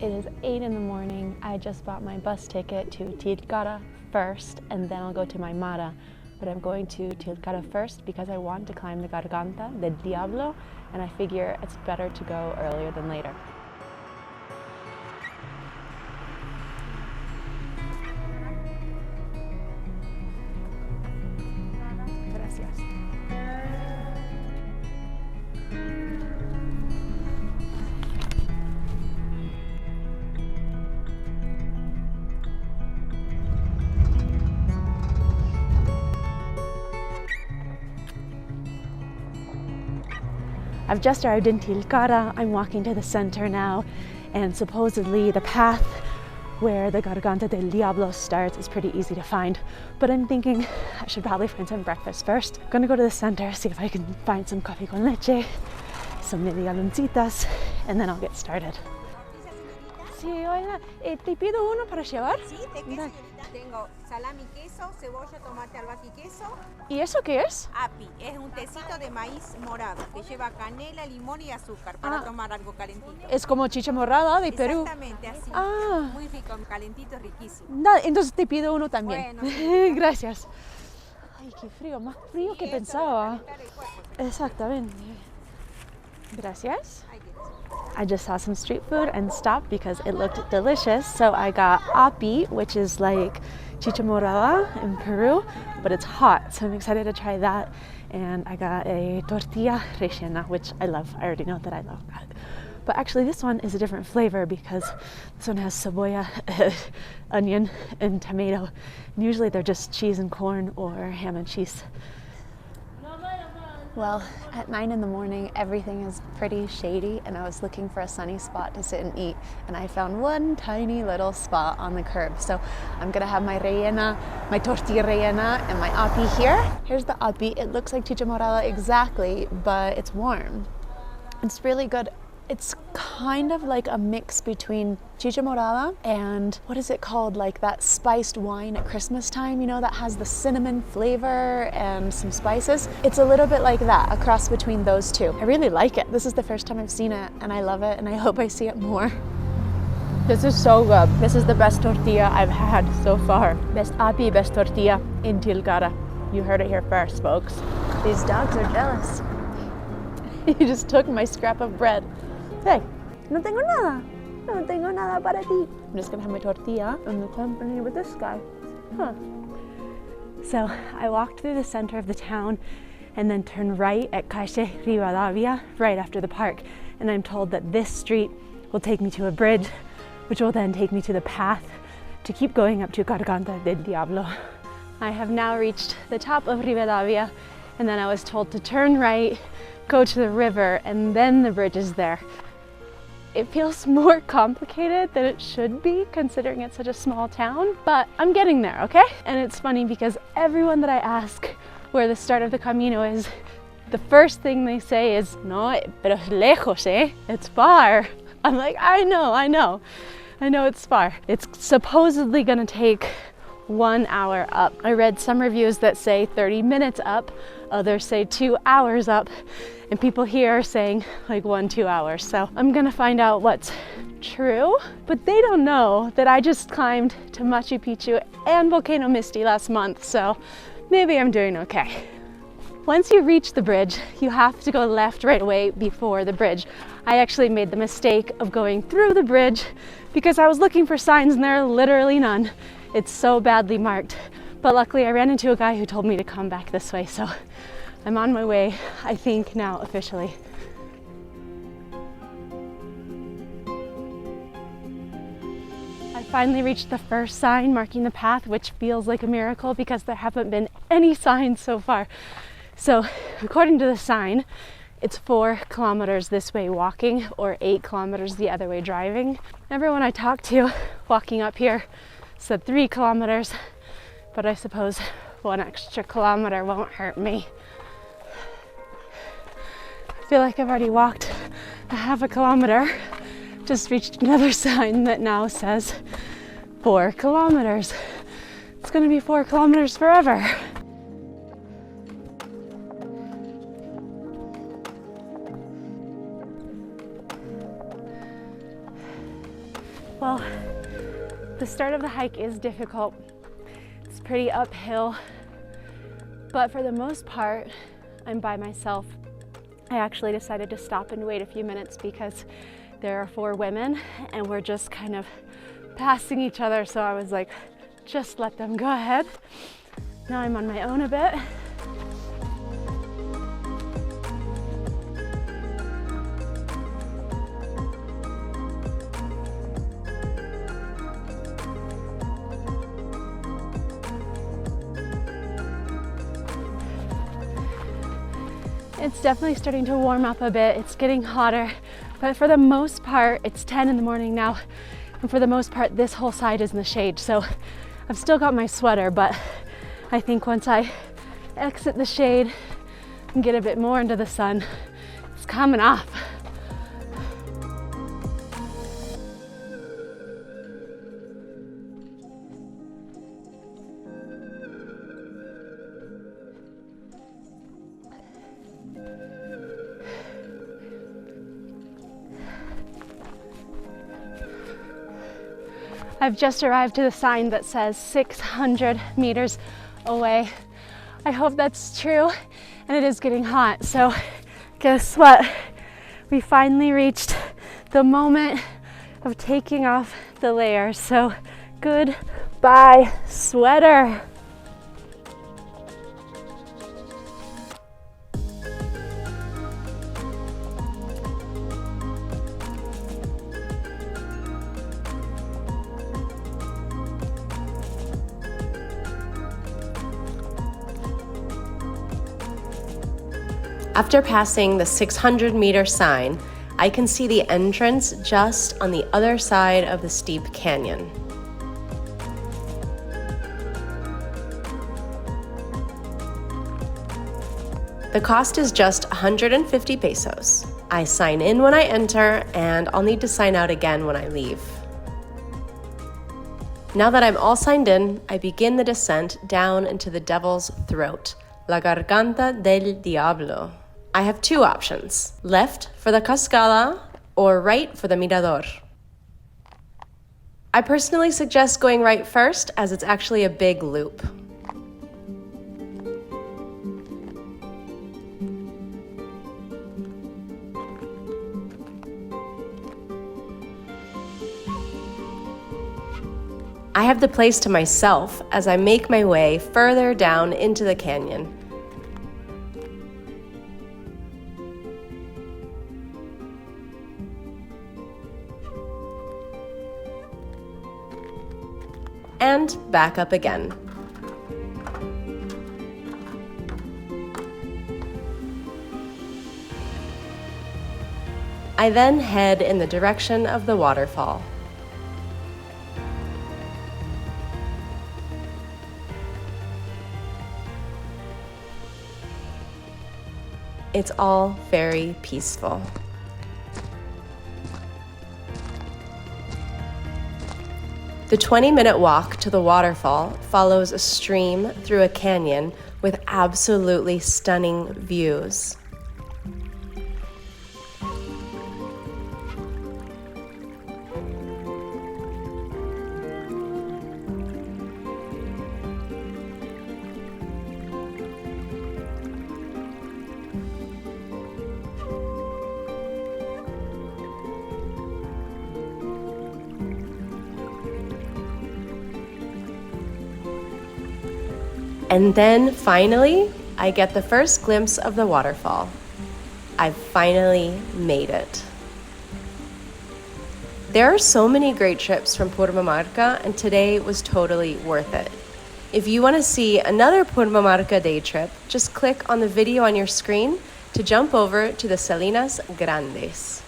It is 8 in the morning. I just bought my bus ticket to Tilcara first, and then I'll go to my Mara. But I'm going to Tilcara first because I want to climb the Garganta del Diablo, and I figure it's better to go earlier than later. Gracias. I've just arrived in Tilcara. I'm walking to the center now, and supposedly the path where the Garganta del Diablo starts is pretty easy to find. But I'm thinking I should probably find some breakfast first. I'm gonna go to the center, see if I can find some coffee con leche, some medialuncitas, and then I'll get started. Sí, hola. ¿Te pido uno para llevar? Sí, ¿de qué, señorita? Tengo salami, queso, cebolla, tomate, albahaca y queso. ¿Y eso qué es? Api, es un tecito de maíz morado que lleva canela, limón y azúcar para tomar algo calentito. Es como chicha morada de Perú. Exactamente, así. Muy rico, calentito, riquísimo. Entonces te pido uno también. Bueno, sí. Gracias. Ay, qué frío, más frío que pensaba. Exactamente. Gracias. I just saw some street food and stopped because it looked delicious. So I got api, which is like chicha morada in Peru, but it's hot. So I'm excited to try that. And I got a tortilla rellena, which I love. I already know that I love that. But actually this one is a different flavor because this one has cebolla, onion, and tomato. And usually they're just cheese and corn or ham and cheese. Well, at 9 in the morning, everything is pretty shady, and I was looking for a sunny spot to sit and eat, and I found one tiny little spot on the curb. So I'm gonna have my rellena, my tortilla rellena, and my api here. Here's the api. It looks like chicha morada exactly, but it's warm. It's really good. It's kind of like a mix between chicha morada and what is it called? Like that spiced wine at Christmas time, you know, that has the cinnamon flavor and some spices. It's a little bit like that, a cross between those two. I really like it. This is the first time I've seen it, and I love it, and I hope I see it more. This is so good. This is the best tortilla I've had so far. Best api, best tortilla in Tilcara. You heard it here first, folks. These dogs are jealous. He just took my scrap of bread. Hey, no tengo nada. No tengo nada para ti. I'm just gonna have my tortilla and the company with this guy. Huh. So I walked through the center of the town and then turned right at Calle Rivadavia, right after the park. And I'm told that this street will take me to a bridge, which will then take me to the path to keep going up to Garganta del Diablo. I have now reached the top of Rivadavia, and then I was told to turn right, go to the river, and then the bridge is there. It feels more complicated than it should be, considering it's such a small town, but I'm getting there, okay? And it's funny because everyone that I ask where the start of the camino is, the first thing they say is, no, pero es lejos, eh? It's far. I'm like, I know it's far. It's supposedly gonna take 1 hour up. I read some reviews that say 30 minutes up, others say 2 hours up, and people here are saying like 1-2 hours. So I'm gonna find out what's true, but they don't know that I just climbed to Machu Picchu and Volcano Misty last month, so maybe I'm doing okay. Once you reach the bridge, you have to go left right away before the bridge. I actually made the mistake of going through the bridge because I was looking for signs and there are literally none. It's so badly marked, but luckily I ran into a guy who told me to come back this way, so I'm on my way, I think now officially. I finally reached the first sign marking the path, which feels like a miracle because there haven't been any signs so far. So according to the sign, it's 4 kilometers this way walking or 8 kilometers the other way driving. Everyone I talked to walking up here said 3 kilometers, but I suppose 1 extra kilometer won't hurt me. I feel like I've already walked a half a kilometer. Just reached another sign that now says 4 kilometers. It's gonna be 4 kilometers forever. Well, the start of the hike is difficult. It's pretty uphill, but for the most part, I'm by myself. I actually decided to stop and wait a few minutes because there are 4 women and we're just kind of passing each other. So I was like, just let them go ahead. Now I'm on my own a bit. It's definitely starting to warm up a bit. It's getting hotter, but for the most part, it's 10 in the morning now. And for the most part, this whole side is in the shade. So I've still got my sweater, but I think once I exit the shade and get a bit more into the sun, it's coming off. I've just arrived to the sign that says 600 meters away. I hope that's true, and it is getting hot. So guess what? We finally reached the moment of taking off the layers. So goodbye, sweater. After passing the 600-meter sign, I can see the entrance just on the other side of the steep canyon. The cost is just 150 pesos. I sign in when I enter, and I'll need to sign out again when I leave. Now that I'm all signed in, I begin the descent down into the devil's throat, La Garganta del Diablo. I have 2 options, left for the Cascada or right for the Mirador. I personally suggest going right first, as it's actually a big loop. I have the place to myself as I make my way further down into the canyon. And back up again. I then head in the direction of the waterfall. It's all very peaceful. The 20-minute walk to the waterfall follows a stream through a canyon with absolutely stunning views. And then finally, I get the first glimpse of the waterfall. I've finally made it. There are so many great trips from Purmamarca, and today was totally worth it. If you want to see another Purmamarca day trip, just click on the video on your screen to jump over to the Salinas Grandes.